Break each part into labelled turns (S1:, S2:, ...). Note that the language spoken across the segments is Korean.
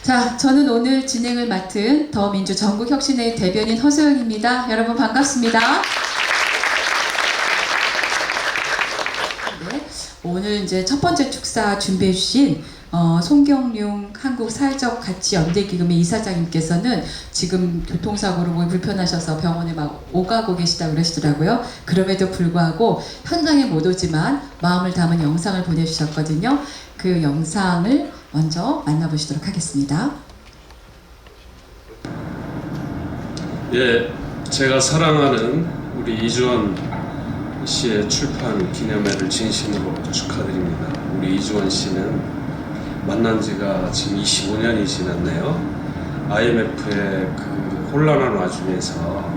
S1: 자, 저는 오늘 진행을 맡은 더민주 전국혁신회 대변인 허소영입니다. 여러분 반갑습니다. 네, 오늘 이제 첫 번째 축사 준비해 주신 송경룡 한국사회적가치연대기금의 이사장님께서는 지금 교통사고로 몸이 불편하셔서 병원에 막 오가고 계시다고 그러시더라고요. 그럼에도 불구하고 현장에 못 오지만 마음을 담은 영상을 보내주셨거든요. 그 영상을 먼저 만나보시도록 하겠습니다.
S2: 예, 제가 사랑하는 우리 이주원 씨의 출판 기념회를 진심으로 축하드립니다. 우리 이주원 씨는 만난 지가 지금 25년이 지났네요. IMF의 그 혼란한 와중에서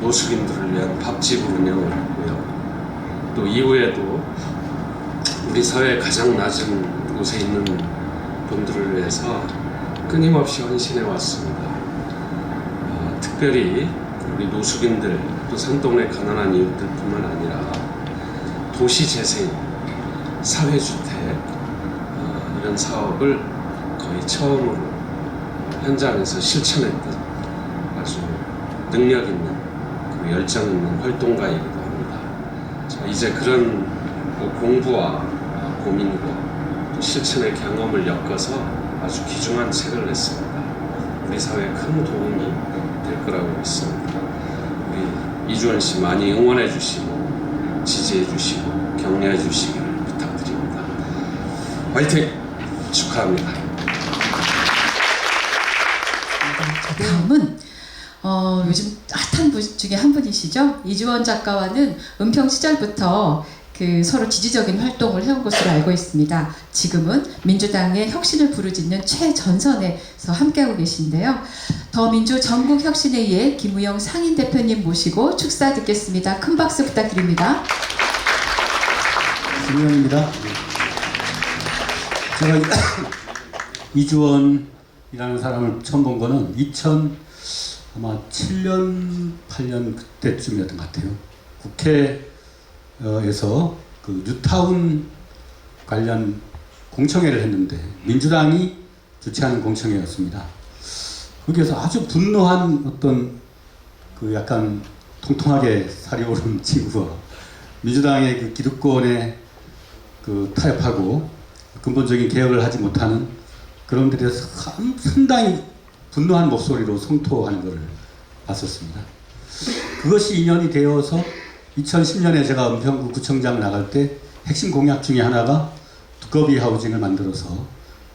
S2: 노숙인들을 위한 밥집을 운영을 했고요. 또 이후에도 우리 사회의 가장 낮은 곳에 있는 분들을 위해서 끊임없이 헌신해 왔습니다. 특별히 우리 노숙인들 또 산동네 가난한 이웃들 뿐만 아니라 도시재생, 사회주택 이런 사업을 거의 처음으로 현장에서 실천했던 아주 능력 있는 그리고 열정 있는 활동가이기도 합니다. 자, 이제 그런 공부와 고민과 또 실천의 경험을 엮어서 아주 귀중한 책을 냈습니다. 우리 사회에 큰 도움이 될 거라고 믿습니다. 우리 이주원 씨 많이 응원해 주시고 지지해 주시고 격려해 주시기를 부탁드립니다. 화이팅! 축하합니다.
S1: 다음은 요즘 핫한 분 중에 한 분이시죠. 이주원 작가와는 은평 시절부터 서로 지지적인 활동을 해온 것으로 알고 있습니다. 지금은 민주당의 혁신을 부르짖는 최전선에서 함께하고 계신데요. 더민주 전국혁신회의 김우영 상임대표님 모시고 축사 듣겠습니다. 큰 박수 부탁드립니다.
S3: 김우영입니다. 제가 이주원이라는 사람을 처음 본 거는 2007년, 8년 그때쯤이었던 것 같아요. 국회에서 그 뉴타운 관련 공청회를 했는데 민주당이 주최하는 공청회였습니다. 거기에서 아주 분노한 어떤 그 약간 통통하게 살이 오른 친구가 민주당의 그 기득권에 그 타협하고 근본적인 개혁을 하지 못하는 그런 데 대해서 상당히 분노한 목소리로 성토하는 것을 봤었습니다. 그것이 인연이 되어서 2010년에 제가 은평구 구청장 나갈 때 핵심 공약 중에 하나가 두꺼비 하우징을 만들어서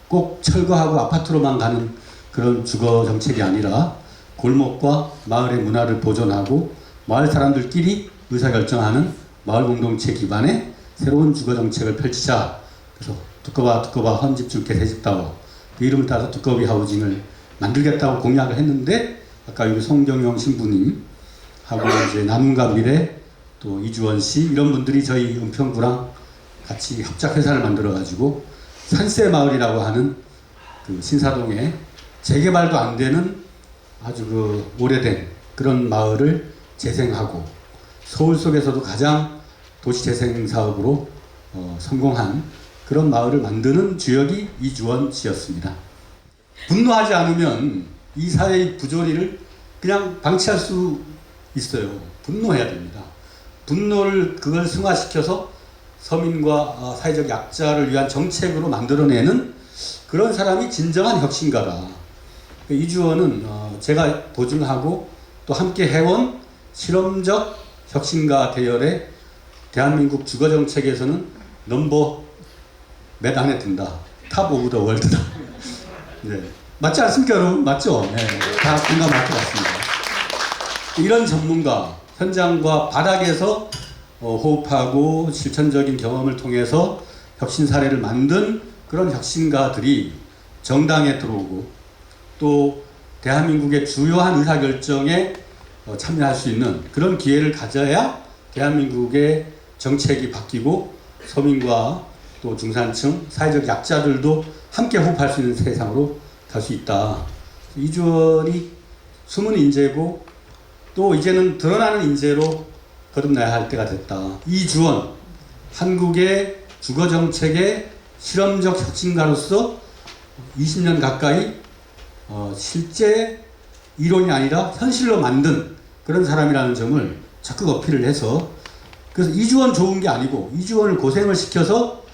S3: 꼭 철거하고 아파트로만 가는 그런 주거 정책이 아니라 골목과 마을의 문화를 보존하고 마을 사람들끼리 의사결정하는 마을 공동체 기반의 새로운 주거 정책을 펼치자. 그래서 두꺼봐 헌집줄 개세집다워 그 이름을 따서 두꺼비 하우징을 만들겠다고 공약을 했는데, 아까 여기 송경영 신부님 하고 이제 남은가 미래 또 이주원 씨 이런 분들이 저희 은평구랑 같이 합작회사를 만들어 가지고 산세 마을이라고 하는 그 신사동에 재개발도 안 되는 아주 그 오래된 그런 마을을 재생하고 서울 속에서도 가장 도시 재생 사업으로 성공한 그런 마을을 만드는 주역이 이주원 씨였습니다. 분노하지 않으면 이 사회의 부조리를 그냥 방치할 수 있어요. 분노해야 됩니다. 분노를 그걸 승화시켜서 서민과 사회적 약자를 위한 정책으로 만들어내는 그런 사람이 진정한 혁신가다. 이주원은 제가 보증하고 또 함께 해온 실험적 혁신가 대열에 대한민국 주거정책에서는 넘버 몇 안에 든다. 탑 오브 더 월드다. 네. 맞지 않습니까, 여러분? 맞죠? 네. 다 공감할 것 같습니다. 이런 전문가, 현장과 바닥에서 호흡하고 실천적인 경험을 통해서 혁신 사례를 만든 그런 혁신가들이 정당에 들어오고 또 대한민국의 주요한 의사결정에 참여할 수 있는 그런 기회를 가져야 대한민국의 정책이 바뀌고 서민과 또 중산층, 사회적 약자들도 함께 호흡할 수 있는 세상으로 갈 수 있다. 이주원이 숨은 인재고 또 이제는 드러나는 인재로 거듭나야 할 때가 됐다. 이주원, 한국의 주거정책의 실험적 혁신가로서 20년 가까이 실제 이론이 아니라 현실로 만든 그런 사람이라는 점을 적극 어필을 해서, 그래서 이주원 좋은 게 아니고 이주원을 고생을 시켜서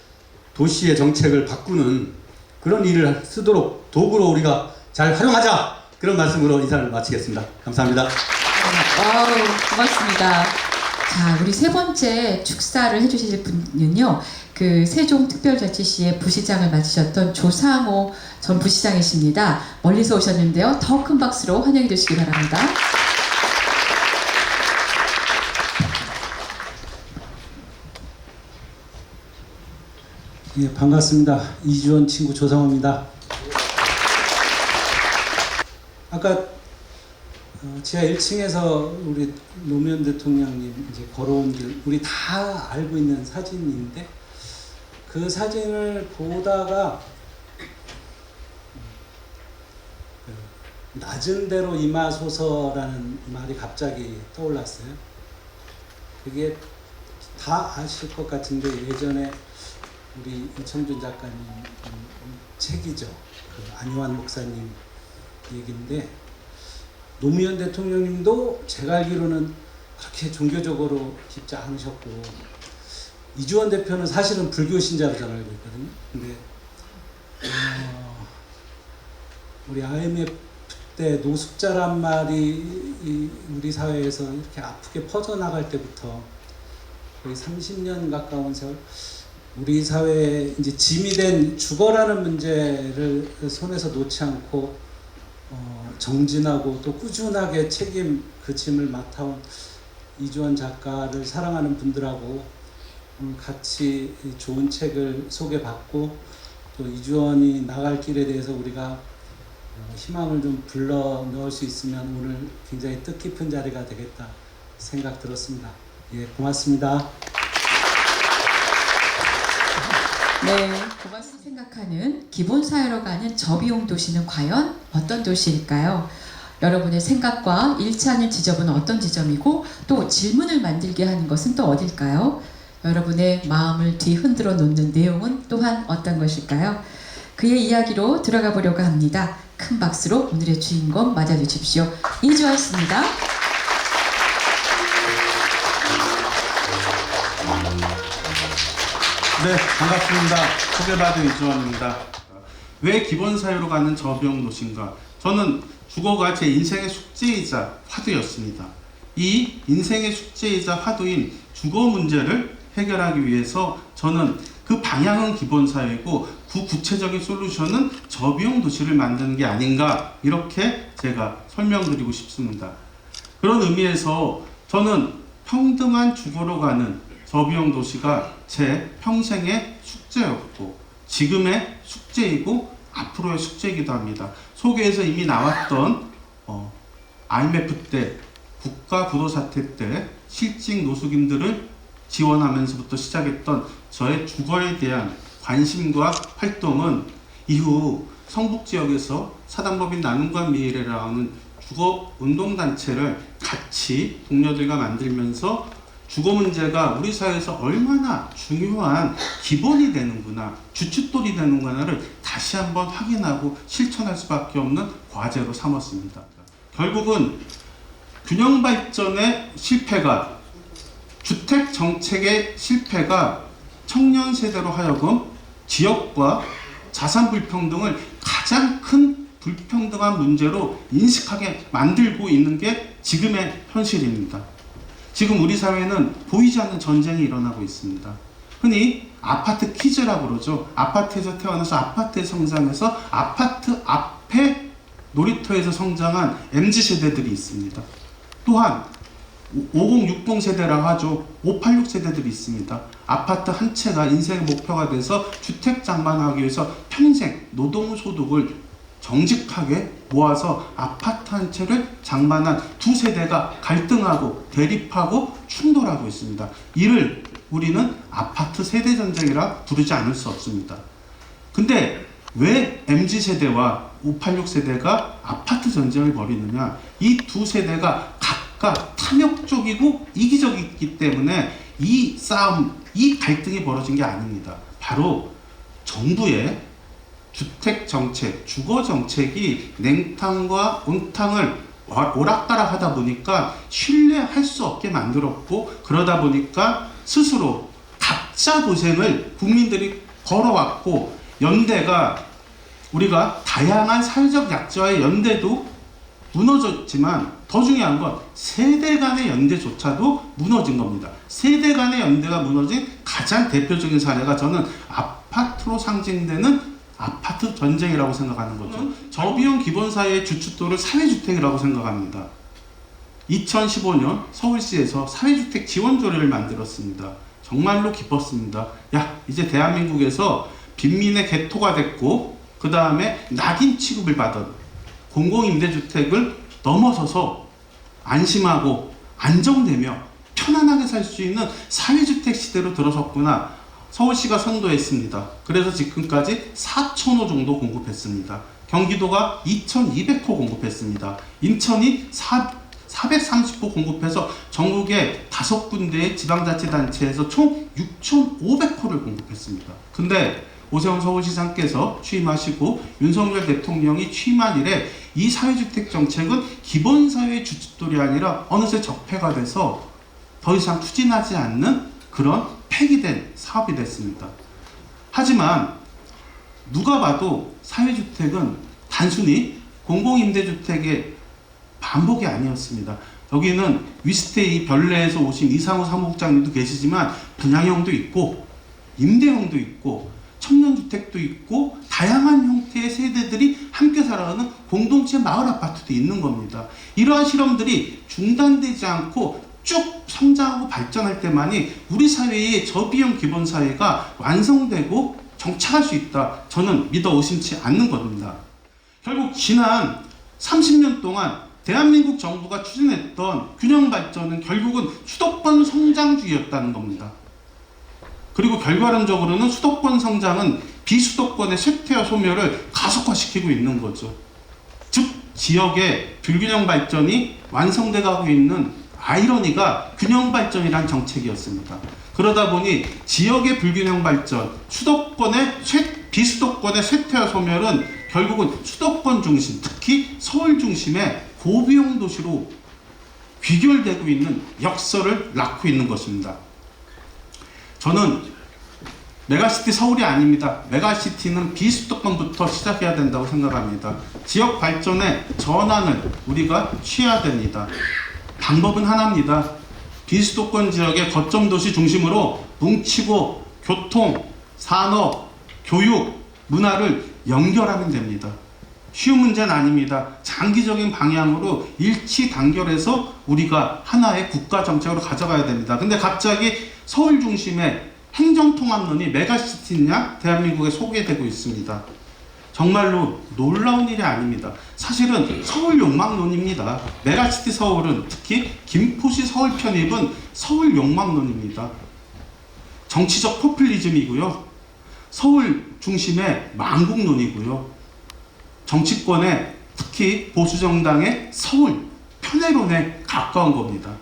S3: 도시의 정책을 바꾸는 그런 일을 쓰도록 도구로 우리가 잘 활용하자, 그런 말씀으로 인사를 마치겠습니다. 감사합니다.
S1: 와우, 고맙습니다. 자, 우리 세 번째 축사를 해주실 분은요, 그 세종특별자치시의 부시장을 맡으셨던 조상호 전 부시장이십니다. 멀리서 오셨는데요. 더 큰 박수로 환영해 주시기 바랍니다.
S4: 예, 반갑습니다. 이주원 친구 조상호입니다. 아까 지하 1층에서 우리 노무현 대통령님 이제 걸어온 길, 우리 다 알고 있는 사진인데, 그 사진을 보다가 낮은 대로 임하소서라는 말이 갑자기 떠올랐어요. 그게 다 아실 것 같은데, 예전에 우리 이청준 작가님 책이죠. 그 안효한 목사님 얘기인데, 노무현 대통령님도 제가 알기로는 그렇게 종교적으로 깊지 않으셨고, 이주원 대표는 사실은 불교 신자로 저는 알고 있거든요. 근데 우리 IMF 때 노숙자란 말이 우리 사회에서 이렇게 아프게 퍼져나갈 때부터 거의 30년 가까운 세월, 우리 사회에 이제 짐이 된 주거라는 문제를 손에서 놓지 않고 정진하고 또 꾸준하게 그 짐을 맡아온 이주원 작가를 사랑하는 분들하고 같이 좋은 책을 소개받고, 또 이주원이 나갈 길에 대해서 우리가 희망을 좀 불러 넣을 수 있으면 오늘 굉장히 뜻깊은 자리가 되겠다 생각 들었습니다. 예, 고맙습니다.
S1: 네, 고맙습니다. 생각하는 기본사회로 가는 저비용 도시는 과연 어떤 도시일까요? 여러분의 생각과 일치하는 지점은 어떤 지점이고, 또 질문을 만들게 하는 것은 또 어딜까요? 여러분의 마음을 뒤흔들어 놓는 내용은 또한 어떤 것일까요? 그의 이야기로 들어가 보려고 합니다. 큰 박수로 오늘의 주인공 맞아주십시오. 이주원 씨입니다.
S5: 네, 반갑습니다. 소개받은 이주원입니다. 왜 기본사회로 가는 저비용 도시인가? 저는 주거가 제 인생의 숙제이자 화두였습니다. 이 인생의 숙제이자 화두인 주거 문제를 해결하기 위해서 저는 그 방향은 기본사회고 그 구체적인 솔루션은 저비용 도시를 만드는 게 아닌가, 이렇게 제가 설명드리고 싶습니다. 그런 의미에서 저는 평등한 주거로 가는 저비용 도시가 제 평생의 숙제였고 지금의 숙제이고 앞으로의 숙제이기도 합니다. 소개에서 이미 나왔던 IMF 때 국가 부도 사태 때 실직 노숙인들을 지원하면서부터 시작했던 저의 주거에 대한 관심과 활동은 이후 성북지역에서 사단법인 나눔과 미래라는 주거 운동단체를 같이 동료들과 만들면서 주거 문제가 우리 사회에서 얼마나 중요한 기본이 되는구나, 주춧돌이 되는구나를 다시 한번 확인하고 실천할 수밖에 없는 과제로 삼았습니다. 결국은 균형 발전의 실패가, 주택 정책의 실패가 청년 세대로 하여금 지역과 자산 불평등을 가장 큰 불평등한 문제로 인식하게 만들고 있는 게 지금의 현실입니다. 지금 우리 사회는 보이지 않는 전쟁이 일어나고 있습니다. 흔히 아파트 키즈라고 그러죠. 아파트에서 태어나서 아파트에 성장해서 아파트 앞에 놀이터에서 성장한 MZ세대들이 있습니다. 또한 5060 세대라고 하죠. 586 세대들이 있습니다. 아파트 한 채가 인생의 목표가 돼서 주택 장만하기 위해서 평생 노동소득을 정직하게 모아서 아파트 한 채를 장만한 두 세대가 갈등하고 대립하고 충돌하고 있습니다. 이를 우리는 아파트 세대 전쟁이라 부르지 않을 수 없습니다. 근데 왜 MZ세대와 586 세대가 아파트 전쟁을 벌이느냐? 이 두 세대가 각각 탐욕적이고 이기적이기 때문에 이 싸움, 이 갈등이 벌어진 게 아닙니다. 바로 정부의 주택 정책, 주거 정책이 냉탕과 온탕을 오락가락 하다 보니까 신뢰할 수 없게 만들었고, 그러다 보니까 스스로 각자 도생을 국민들이 걸어왔고, 연대가 우리가 다양한 사회적 약자의 연대도 무너졌지만 더 중요한 건 세대 간의 연대조차도 무너진 겁니다. 세대 간의 연대가 무너진 가장 대표적인 사례가 저는 아파트로 상징되는 아파트 전쟁이라고 생각하는 거죠. 저비용 기본사회의 주춧돌을 사회주택이라고 생각합니다. 2015년 서울시에서 사회주택 지원조례를 만들었습니다. 정말로 기뻤습니다. 야, 이제 대한민국에서 빈민의 개토가 됐고, 그 다음에 낙인 취급을 받은 공공임대주택을 넘어서서 안심하고 안정되며 편안하게 살 수 있는 사회주택 시대로 들어섰구나. 서울시가 선도했습니다. 그래서 지금까지 4,000호 정도 공급했습니다. 경기도가 2,200호 공급했습니다. 인천이 430호 공급해서 전국의 5군데의 지방자치단체에서 총 6,500호를 공급했습니다. 근데 오세훈 서울시장께서 취임하시고 윤석열 대통령이 취임한 이래 이 사회주택 정책은 기본사회의 주춧돌이 아니라 어느새 적폐가 돼서 더 이상 추진하지 않는 그런 폐기된 사업이 됐습니다. 하지만 누가 봐도 사회주택은 단순히 공공임대주택의 반복이 아니었습니다. 여기는 위스테이 별내에서 오신 이상호 사무국장님도 계시지만 분양형도 있고 임대형도 있고 청년주택도 있고 다양한 형태의 세대들이 함께 살아가는 공동체 마을 아파트도 있는 겁니다. 이러한 실험들이 중단되지 않고 쭉 성장하고 발전할 때만이 우리 사회의 저비용 기본사회가 완성되고 정착할 수 있다. 저는 믿어 의심치 않는 겁니다. 결국 지난 30년 동안 대한민국 정부가 추진했던 균형 발전은 결국은 수도권 성장주의였다는 겁니다. 그리고 결과론적으로는 수도권 성장은 비수도권의 쇠퇴와 소멸을 가속화시키고 있는 거죠. 즉 지역의 불균형 발전이 완성돼 가고 있는 아이러니가 균형 발전이란 정책이었습니다. 그러다 보니 지역의 불균형 발전, 비수도권의 쇠퇴와 소멸은 결국은 수도권 중심, 특히 서울 중심의 고비용 도시로 귀결되고 있는 역설을 낳고 있는 것입니다. 저는 메가시티 서울이 아닙니다. 메가시티는 비수도권부터 시작해야 된다고 생각합니다. 지역 발전의 전환을 우리가 취해야 됩니다. 방법은 하나입니다. 비수도권 지역의 거점 도시 중심으로 뭉치고 교통, 산업, 교육, 문화를 연결하면 됩니다. 쉬운 문제는 아닙니다. 장기적인 방향으로 일치 단결해서 우리가 하나의 국가 정책으로 가져가야 됩니다. 근데 갑자기 서울 중심의 행정통합론이 메가시티냐 대한민국에 소개되고 있습니다. 정말로 놀라운 일이 아닙니다. 사실은 서울 욕망론입니다. 메가시티 서울은 특히 김포시 서울 편입은 서울 욕망론입니다. 정치적 포퓰리즘이고요. 서울 중심의 망국론이고요. 정치권의 특히 보수정당의 서울 편애론에 가까운 겁니다.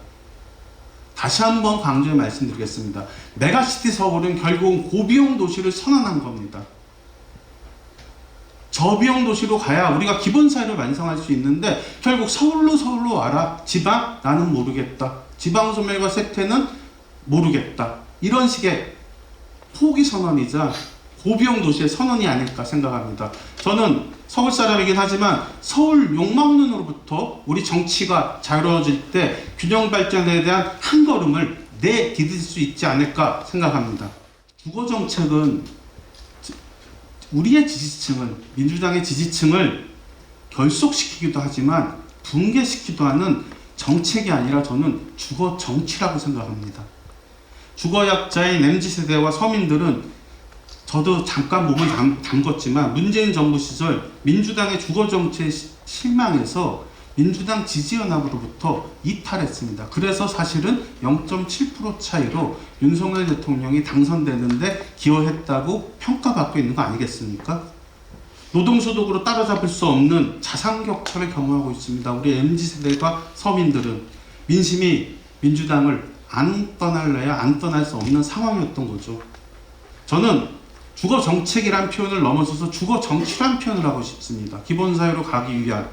S5: 다시 한번 강조해 말씀드리겠습니다. 메가시티 서울은 결국은 고비용 도시를 선언한 겁니다. 저비용 도시로 가야 우리가 기본 사회를 완성할 수 있는데 결국 서울로 와라. 지방? 나는 모르겠다. 지방소멸과 쇠퇴는 모르겠다. 이런 식의 포기 선언이자 고비용 도시의 선언이 아닐까 생각합니다. 저는 서울 사람이긴 하지만 서울 욕망론으로부터 우리 정치가 자유로워질 때 균형 발전에 대한 한 걸음을 내디딜 수 있지 않을까 생각합니다. 주거 정책은 우리의 지지층을, 민주당의 지지층을 결속시키기도 하지만 붕괴시키기도 하는 정책이 아니라 저는 주거 정치라고 생각합니다. 주거 약자인 MZ세대와 서민들은 저도 잠깐 몸을 담궜지만 문재인 정부 시절 민주당의 주거 정책에 실망해서 민주당 지지연합으로부터 이탈했습니다. 그래서 사실은 0.7% 차이로 윤석열 대통령이 당선되는데 기여했다고 평가받고 있는 거 아니겠습니까? 노동소득으로 따라잡을 수 없는 자산격차를 경험하고 있습니다. 우리 MZ세대가 서민들은 민심이 민주당을 안 떠날래야 안 떠날 수 없는 상황이었던 거죠. 저는 주거 정책이란 표현을 넘어서서 주거 정치란 표현을 하고 싶습니다. 기본사회로 가기 위한.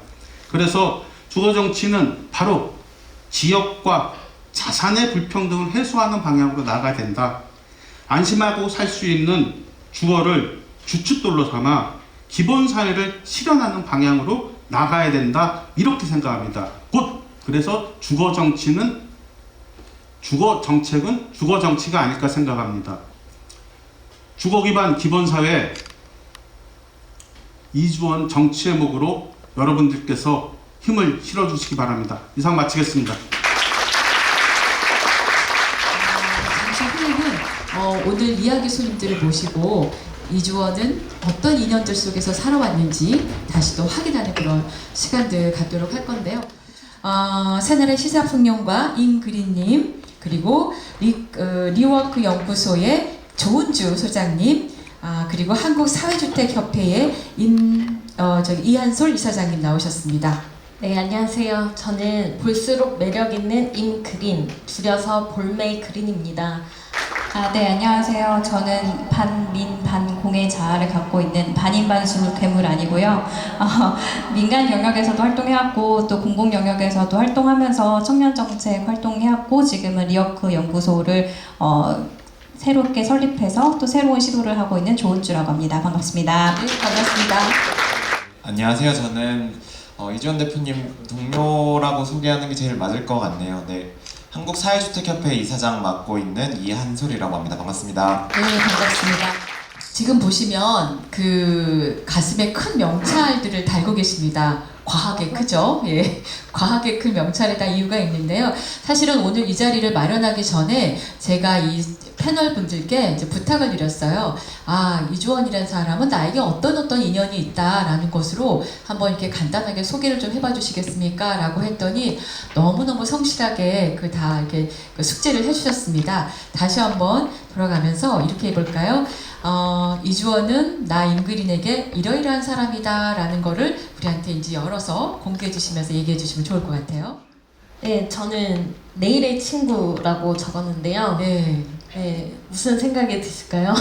S5: 그래서 주거 정치는 바로 지역과 자산의 불평등을 해소하는 방향으로 나가야 된다. 안심하고 살 수 있는 주거를 주춧돌로 삼아 기본사회를 실현하는 방향으로 나가야 된다. 이렇게 생각합니다. 그래서 주거 정책은 주거 정치가 아닐까 생각합니다. 주거 기반 기본사회 2주원 정치의 목으로 여러분들께서 힘을 실어주시기 바랍니다. 이상 마치겠습니다.
S1: 잠시 후에는 오늘 이야기 손님들을 모시고 이주원은 어떤 인연들 속에서 살아왔는지 다시 또 확인하는 그런 시간들 갖도록 할 건데요. 새날의 시사풍령과 임그린님, 그리고 리워크 연구소의 조은주 소장님, 그리고 한국사회주택협회의 이한솔 이사장님 나오셨습니다.
S6: 네, 안녕하세요. 저는 볼수록 매력 있는 임그린, 줄여서 볼메이 그린입니다.
S7: 네, 안녕하세요. 저는 반민, 반공의 자아를 갖고 있는 반인반수 괴물 아니고요. 민간 영역에서도 활동해왔고 또 공공 영역에서도 활동하면서 청년정책 활동해왔고 지금은 리워크 연구소를 새롭게 설립해서 또 새로운 시도를 하고 있는 조은주라고 합니다. 반갑습니다.
S1: 네, 반갑습니다.
S8: 안녕하세요. 저는 이주원 대표님 동료라고 소개하는 게 제일 맞을 것 같네요. 네, 한국사회주택협회 이사장 맡고 있는 이한솔이라고 합니다. 반갑습니다.
S1: 네, 반갑습니다. 지금 보시면 그 가슴에 큰 명찰들을 달고 계십니다. 과하게 크죠? 예, 과하게 큰 명찰에 다 이유가 있는데요. 사실은 오늘 이 자리를 마련하기 전에 제가 이 패널 분들께 이제 부탁을 드렸어요. 이주원이라는 사람은 나에게 어떤 인연이 있다라는 것으로 한번 이렇게 간단하게 소개를 좀 해봐 주시겠습니까? 라고 했더니 너무너무 성실하게 다 이렇게 숙제를 해주셨습니다. 다시 한번 돌아가면서 이렇게 해볼까요? 이주원은 나 임그린에게 이러이러한 사람이다 라는 거를 우리한테 이제 열어서 공개해 주시면서 얘기해 주시면 좋을 것 같아요.
S6: 네, 저는 내일의 친구라고 적었는데요.
S1: 네.
S6: 네, 무슨 생각이 드실까요?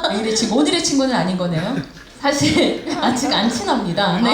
S1: 내일의 친구, 오늘의 친구는 아닌 거네요.
S6: 사실 아직 안 친합니다. 네.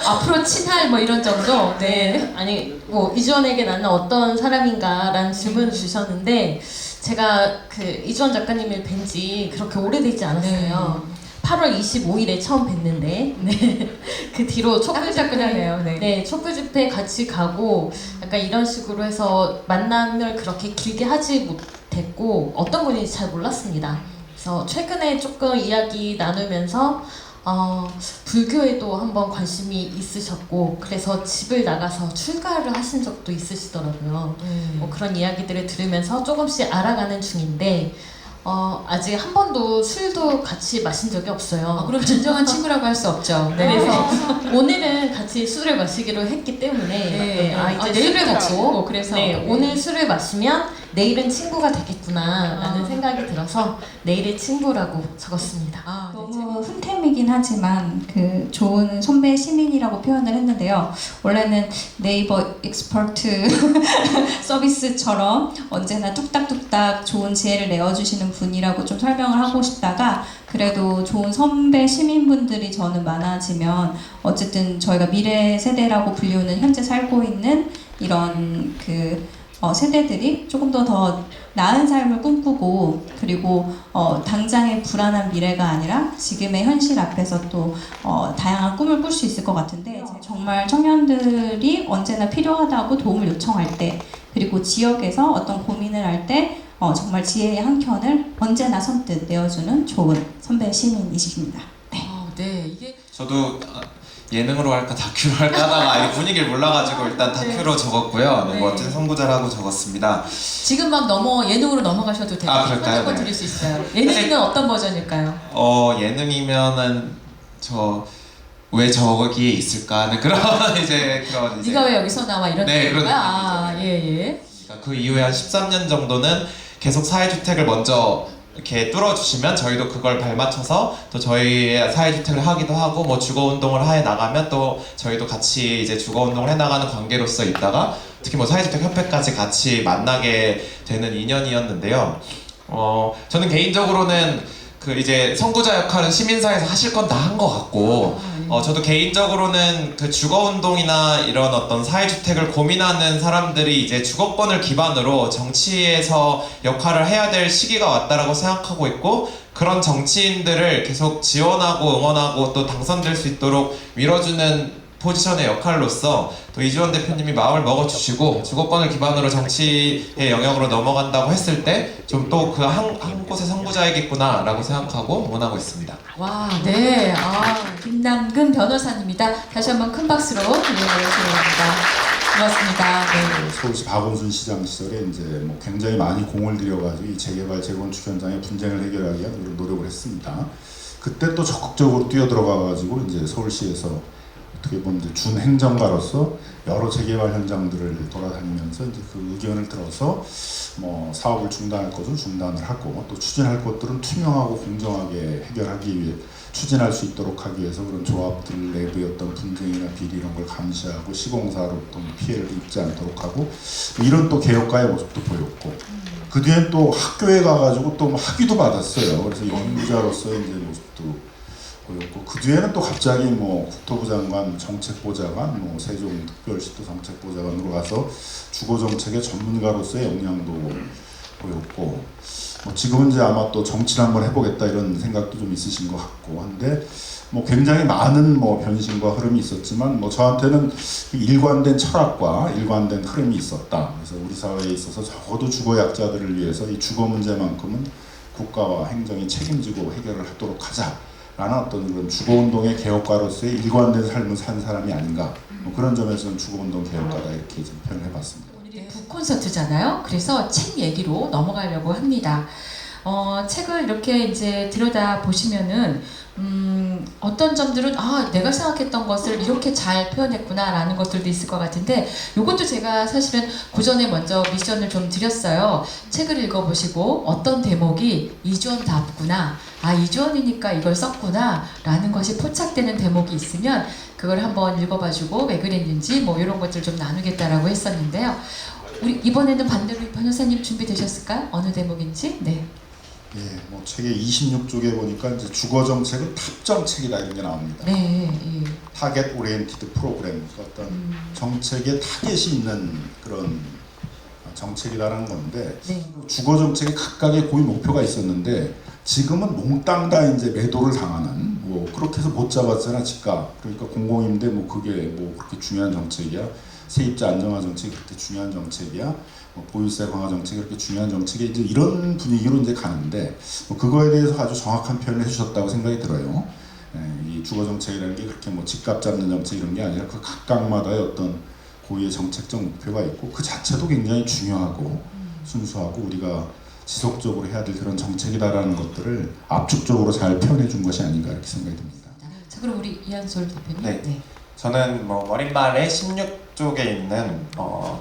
S1: 앞으로 친할 뭐 이런 정도?
S6: 네. 아니, 뭐 이주원에게 나는 어떤 사람인가라는 질문을 주셨는데 제가 그 이주원 작가님을 뵌 지 그렇게 오래되지 않았어요. 8월 25일에 처음 뵀는데, 네. 그 뒤로 촛불
S1: 따끈따끈하네요. 네.
S6: 네, 촛불 집회 같이 가고 약간 이런 식으로 해서 만남을 그렇게 길게 하지 못했고 어떤 분인지 잘 몰랐습니다. 그래서 최근에 조금 이야기 나누면서 불교에도 한번 관심이 있으셨고 그래서 집을 나가서 출가를 하신 적도 있으시더라고요. 뭐 그런 이야기들을 들으면서 조금씩 알아가는 중인데 아직 한 번도 술도 같이 마신 적이 없어요.
S1: 그럼 진정한 친구라고 할 수 없죠. 네.
S6: 그래서 오늘은 같이 술을 마시기로 했기 때문에
S1: 네.
S6: 이제
S1: 내일을
S6: 술을
S1: 같이
S6: 먹고
S1: 먹고 그래서
S6: 오늘 술을 마시면 내일은 친구가 되겠구나라는 생각이 들어서 내일의 친구라고 적었습니다.
S7: 너무 훈템이긴 하지만 그 좋은 선배 시민이라고 표현을 했는데요. 원래는 네이버 익스퍼트 서비스처럼 언제나 뚝딱뚝딱 좋은 지혜를 내어주시는 분이라고 좀 설명을 하고 싶다가 그래도 좋은 선배 시민분들이 저는 많아지면 어쨌든 저희가 미래 세대라고 불리우는 현재 살고 있는 이런 세대들이 조금 더 나은 삶을 꿈꾸고 그리고 당장의 불안한 미래가 아니라 지금의 현실 앞에서 또 다양한 꿈을 꿀 수 있을 것 같은데 정말 청년들이 언제나 필요하다고 도움을 요청할 때 그리고 지역에서 어떤 고민을 할 때 정말 지혜의 한 켠을 언제나 선뜻 내어주는 좋은 선배 시민이십니다. 네.
S1: 네, 이게
S8: 저도 예능으로 할까 다큐로 할까 하다가 이 분위기를 몰라가지고 일단 다큐로 적었고요. 네,
S1: 네.
S8: 멋진 선구자라고 적었습니다.
S1: 지금 막 예능으로 넘어가셔도 돼요.
S8: 그럴까요?
S1: 한번
S8: 네.
S1: 드릴 수 있어요. 예능이면 어떤 버전일까요?
S8: 예능이면은 왜 저기에 있을까 하는 그런 이제
S1: 네가 왜 여기서 나와 이런
S8: 네, 그런
S1: 거야?
S8: 느낌이죠.
S1: 예.
S8: 그 이후에 한 13년 정도는 계속 사회주택을 먼저 이렇게 뚫어주시면 저희도 그걸 발맞춰서 또 저희의 사회주택을 하기도 하고 뭐 주거운동을 해 나가면 또 저희도 같이 이제 주거운동을 해 나가는 관계로서 있다가 특히 뭐 사회주택 협회까지 같이 만나게 되는 인연이었는데요. 저는 개인적으로는 이제 선구자 역할은 시민사회에서 하실 건 다 한 것 같고 저도 개인적으로는 그 주거운동이나 이런 어떤 사회주택을 고민하는 사람들이 이제 주거권을 기반으로 정치에서 역할을 해야 될 시기가 왔다라고 생각하고 있고 그런 정치인들을 계속 지원하고 응원하고 또 당선될 수 있도록 밀어주는 포지션의 역할로서 또 이주원 대표님이 마음을 먹어주시고 주거권을 기반으로 정치의 영역으로 넘어간다고 했을 때 좀 또 그 한 곳의 선구자이겠구나 라고 생각하고 응원하고 있습니다.
S1: 와, 네. 김남근 변호사님이다. 다시 한번 큰 박수로 환영합니다. 고맙습니다. 네.
S9: 서울시 박원순 시장 시절에 이제 굉장히 많이 공을 들여가지고 이 재개발 재건축 현장의 분쟁을 해결하기 위한 노력을 했습니다. 그때 또 적극적으로 뛰어들어가가지고 이제 서울시에서 어떻게 보면 이제 준 행정가로서 여러 재개발 현장들을 돌아다니면서 이제 그 의견을 들어서 사업을 중단할 것은 중단을 하고 또 추진할 것들은 투명하고 공정하게 해결하기 위해 추진할 수 있도록 하기 위해서 그런 조합들 내부의 어떤 분쟁이나 비리 이런 걸 감시하고 시공사로 또 피해를 입지 않도록 하고 이런 또 개혁가의 모습도 보였고 그 뒤엔 또 학교에 가가지고 또 학위도 받았어요. 그래서 연구자로서의 이제 모습도 보였고 그 뒤에는 또 갑자기 국토부 장관 정책보좌관, 세종특별시 또 정책보좌관으로 가서 주거정책의 전문가로서의 역량도 보였고 지금은 이제 아마 또 정치를 한번 해보겠다 이런 생각도 좀 있으신 것 같고 한데 굉장히 많은 변신과 흐름이 있었지만 저한테는 일관된 철학과 일관된 흐름이 있었다. 그래서 우리 사회에 있어서 적어도 주거 약자들을 위해서 이 주거 문제만큼은 국가와 행정이 책임지고 해결을 하도록 하자. 라는 어떤 그런 주거운동의 개혁가로서의 일관된 삶을 산 사람이 아닌가 그런 점에서는 주거운동 개혁가다 이렇게 좀 표현해봤습니다.
S1: 오늘이 북콘서트잖아요. 그래서 책 얘기로 넘어가려고 합니다. 책을 이렇게 이제 들여다 보시면은 어떤 점들은 내가 생각했던 것을 이렇게 잘 표현했구나라는 것들도 있을 것 같은데 이것도 제가 사실은 그 전에 먼저 미션을 좀 드렸어요. 책을 읽어보시고 어떤 대목이 이주원답구나, 이주원이니까 이걸 썼구나 라는 것이 포착되는 대목이 있으면 그걸 한번 읽어봐주고 왜 그랬는지 이런 것들 좀 나누겠다라고 했었는데요. 우리 이번에는 반대로 변호사님 준비되셨을까요? 어느 대목인지? 네.
S9: 예, 책의 26쪽에 보니까 이제 주거 정책은 탑정책이다 이런 게 나옵니다.
S1: 네.
S9: 타겟 오리엔티드 프로그램, 어떤 정책에 타겟이 있는 그런 정책이라는 건데 주거 정책에 각각의 고유 목표가 있었는데 지금은 몽땅 다 이제 매도를 당하는 그렇게 해서 못 잡았잖아 집값. 그러니까 공공임대 그게 그렇게 중요한 정책이야. 세입자 안정화 정책이 그렇게 중요한 정책이야. 뭐 보유세 강화 정책이 그렇게 중요한 정책이 이제 이런 분위기로 이제 가는데 뭐 그거에 대해서 아주 정확한 표현을 해주셨다고 생각이 들어요. 이 주거 정책이라는 게 그렇게 뭐 집값 잡는 정책 이런 게 아니라 그 각각마다의 어떤 고유의 정책적 목표가 있고 그 자체도 굉장히 중요하고 순수하고 우리가 지속적으로 해야 될 그런 정책이다라는 것들을 압축적으로 잘 표현해 준 것이 아닌가 이렇게 생각이 듭니다.
S1: 자, 그럼 우리 이한솔 대표님.
S8: 네. 저는 뭐 머릿말에 16쪽에 있는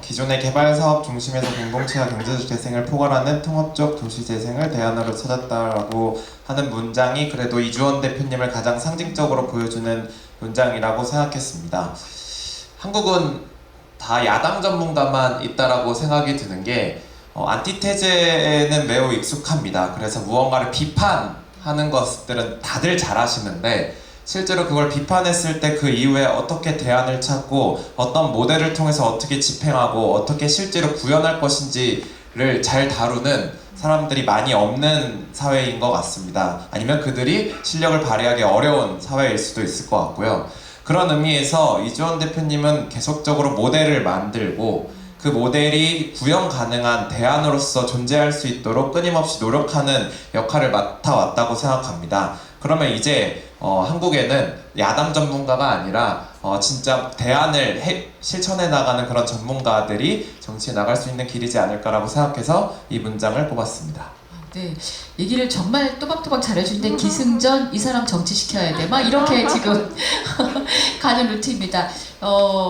S8: 기존의 개발 사업 중심에서 공동체와 경제재생을 포괄하는 통합적 도시재생을 대안으로 찾았다라고 하는 문장이 그래도 이주원 대표님을 가장 상징적으로 보여주는 문장이라고 생각했습니다. 한국은 다 야당 전문가만 있다라고 생각이 드는 게 안티테제에는 매우 익숙합니다. 그래서 무언가를 비판하는 것들은 다들 잘 하시는데 실제로 그걸 비판했을 때 그 이후에 어떻게 대안을 찾고 어떤 모델을 통해서 어떻게 집행하고 어떻게 실제로 구현할 것인지를 잘 다루는 사람들이 많이 없는 사회인 것 같습니다. 아니면 그들이 실력을 발휘하기 어려운 사회일 수도 있을 것 같고요. 그런 의미에서 이주원 대표님은 계속적으로 모델을 만들고 그 모델이 구현 가능한 대안으로서 존재할 수 있도록 끊임없이 노력하는 역할을 맡아왔다고 생각합니다. 그러면 이제 한국에는 야당 전문가가 아니라 진짜 대안을 실천해 나가는 그런 전문가들이 정치에 나갈 수 있는 길이지 않을까라고 생각해서 이 문장을 뽑았습니다.
S1: 네, 얘기를 정말 또박또박 잘해주는데 기승전 이 사람 정치시켜야 돼 막 이렇게 지금 가는 루트입니다.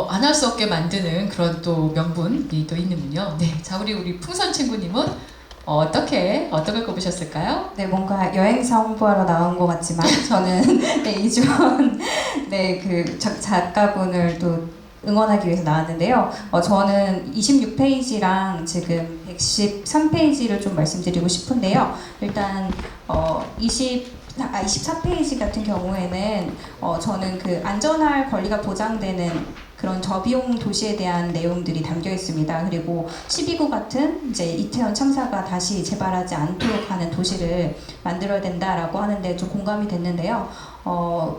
S1: 안 할 수 없게 만드는 그런 또 명분이 또 있는군요. 네, 자 우리 풍선 친구님은 어떤 걸 꼽으셨을까요?
S7: 네, 뭔가 여행사 홍보하러 나온 것 같지만 저는 네, 이주원 그 작가분을 또 응원하기 위해서 나왔는데요. 저는 26페이지랑 지금 113페이지를 좀 말씀드리고 싶은데요. 일단 24페이지 같은 경우에는 저는 그 안전할 권리가 보장되는 그런 저비용 도시에 대한 내용들이 담겨 있습니다. 그리고 12구 같은 이제 이태원 참사가 다시 재발하지 않도록 하는 도시를 만들어야 된다라고 하는데 좀 공감이 됐는데요.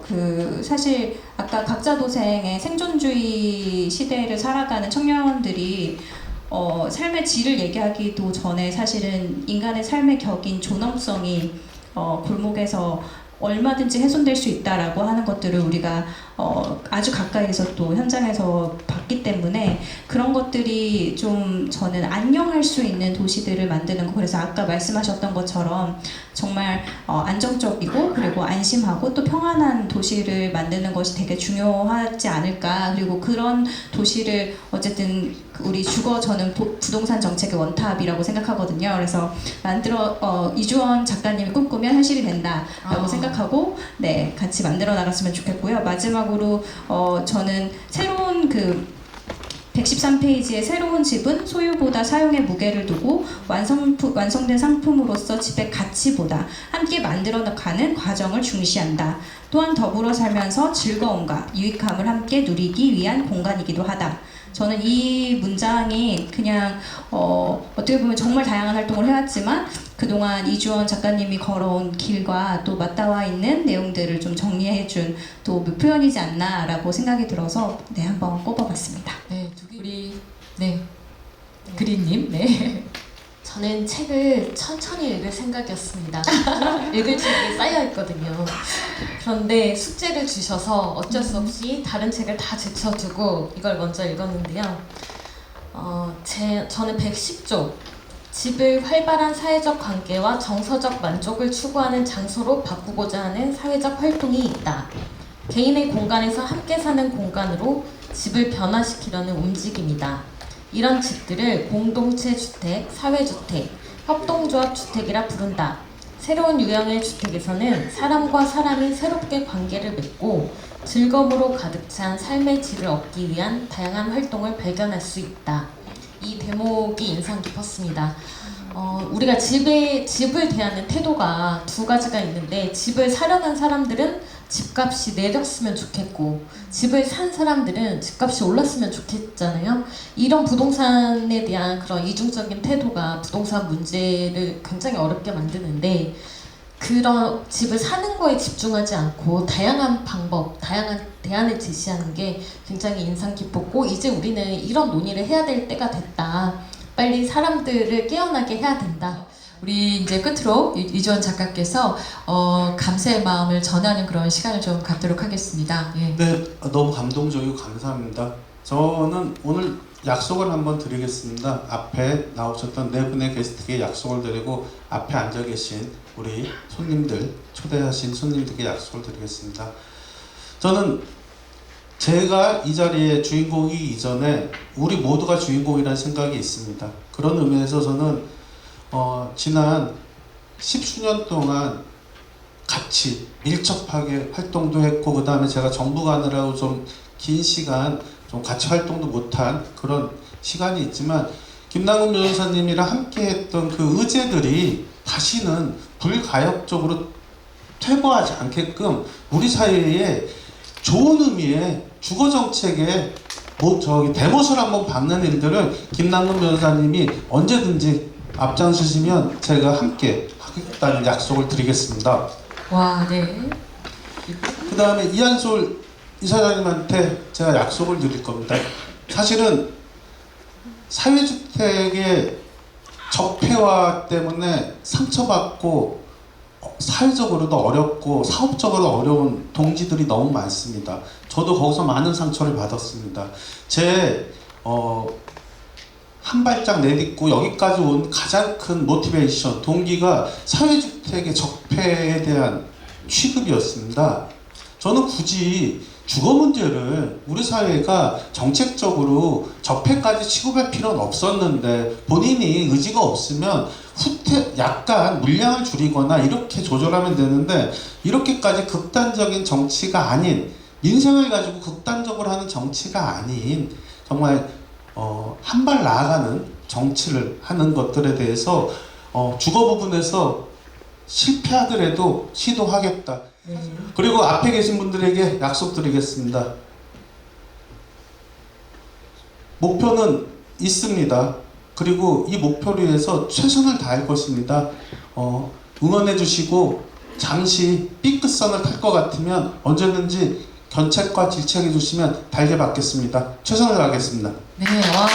S7: 그 사실 아까 각자 도생의 생존주의 시대를 살아가는 청년들이 삶의 질을 얘기하기도 전에 사실은 인간의 삶의 격인 존엄성이 골목에서 얼마든지 훼손될 수 있다라고 하는 것들을 우리가 아주 가까이서 또 현장에서 봤기 때문에 그런 것들이 좀 저는 안녕할 수 있는 도시들을 만드는 거. 그래서 아까 말씀하셨던 것처럼 정말 안정적이고 그리고 안심하고 또 평안한 도시를 만드는 것이 되게 중요하지 않을까. 그리고 그런 도시를 어쨌든 우리 저는 부동산 정책의 원탑이라고 생각하거든요. 그래서 이주원 작가님이 꿈꾸면 현실이 된다라고 생각하고 네, 같이 만들어 나갔으면 좋겠고요. 마지막으로 저는 새로운 그 113페이지의 새로운 집은 소유보다 사용의 무게를 두고 완성된 상품으로서 집의 가치보다 함께 만들어가는 과정을 중시한다. 또한 더불어 살면서 즐거움과 유익함을 함께 누리기 위한 공간이기도 하다. 저는 이 문장이 그냥 어떻게 보면 정말 다양한 활동을 해왔지만 그동안 이주원 작가님이 걸어온 길과 또 맞닿아 있는 내용들을 좀 정리해준 또 표현이지 않나라고 생각이 들어서 네, 한번 꼽아봤습니다.
S1: 네, 그린님, 네.
S6: 저는 책을 천천히 읽을 생각이었습니다. 읽을 책이 쌓여있거든요. 그런데 숙제를 주셔서 어쩔 수 없이 다른 책을 다 제쳐두고 이걸 먼저 읽었는데요. 저는 110쪽 집을 활발한 사회적 관계와 정서적 만족을 추구하는 장소로 바꾸고자 하는 사회적 활동이 있다. 개인의 공간에서 함께 사는 공간으로 집을 변화시키려는 움직임이다. 이런 집들을 공동체 주택, 사회주택, 협동조합 주택이라 부른다. 새로운 유형의 주택에서는 사람과 사람이 새롭게 관계를 맺고 즐거움으로 가득 찬 삶의 질을 얻기 위한 다양한 활동을 발견할 수 있다. 이 대목이 인상 깊었습니다. 우리가 집을 대하는 태도가 두 가지가 있는데 집을 사려는 사람들은 집값이 내렸으면 좋겠고 집을 산 사람들은 집값이 올랐으면 좋겠잖아요. 이런 부동산에 대한 그런 이중적인 태도가 부동산 문제를 굉장히 어렵게 만드는데 그런 집을 사는 거에 집중하지 않고 다양한 방법, 다양한 대안을 제시하는 게 굉장히 인상 깊었고, 이제 우리는 이런 논의를 해야 될 때가 됐다. 빨리 사람들을 깨어나게 해야 된다.
S1: 우리 이제 끝으로 이주원 작가께서 감사의 마음을 전하는 그런 시간을 좀 갖도록 하겠습니다. 예.
S5: 네, 너무 감동적이고 감사합니다. 저는 오늘 약속을 한번 드리겠습니다. 앞에 나오셨던 네 분의 게스트에게 약속을 드리고 앞에 앉아 계신 우리 손님들, 초대하신 손님들께 약속을 드리겠습니다. 저는 제가 이 자리의 주인공이기 이전에 우리 모두가 주인공이라는 생각이 있습니다. 그런 의미에서 저는 지난 10수년 동안 같이 밀접하게 활동도 했고, 그 다음에 제가 정부 가느라고 좀 긴 시간 좀 같이 활동도 못한 그런 시간이 있지만, 김남국 변호사님이랑 함께 했던 그 의제들이 다시는 불가역적으로 퇴보하지 않게끔 우리 사회에 좋은 의미의 주거정책의 대못을 한번 박는 일들을 김남국 변호사님이 언제든지 앞장서시면 제가 함께 하겠다는 약속을 드리겠습니다.
S1: 와, 네.
S5: 그 다음에 이한솔 이사장님한테 제가 약속을 드릴 겁니다. 사실은 사회주택의 적폐화 때문에 상처받고 사회적으로도 어렵고 사업적으로 어려운 동지들이 너무 많습니다. 저도 거기서 많은 상처를 받았습니다. 한 발짝 내딛고 여기까지 온 가장 큰 모티베이션, 동기가 사회주택의 적폐에 대한 취급이었습니다. 저는 굳이 주거 문제를 우리 사회가 정책적으로 적폐까지 취급할 필요는 없었는데, 본인이 의지가 없으면 약간 물량을 줄이거나 이렇게 조절하면 되는데, 이렇게까지 극단적인 정치가 아닌, 민생을 가지고 극단적으로 하는 정치가 아닌 정말 한 발 나아가는 정치를 하는 것들에 대해서 주거 부분에서 실패하더라도 시도하겠다. 그리고 앞에 계신 분들에게 약속드리겠습니다. 목표는 있습니다. 그리고 이 목표를 위해서 최선을 다할 것입니다. 응원해 주시고, 잠시 삐끗선을 탈 것 같으면 언제든지 견책과 질책해 주시면 달게 받겠습니다. 최선을 다하겠습니다.
S1: 네, 와.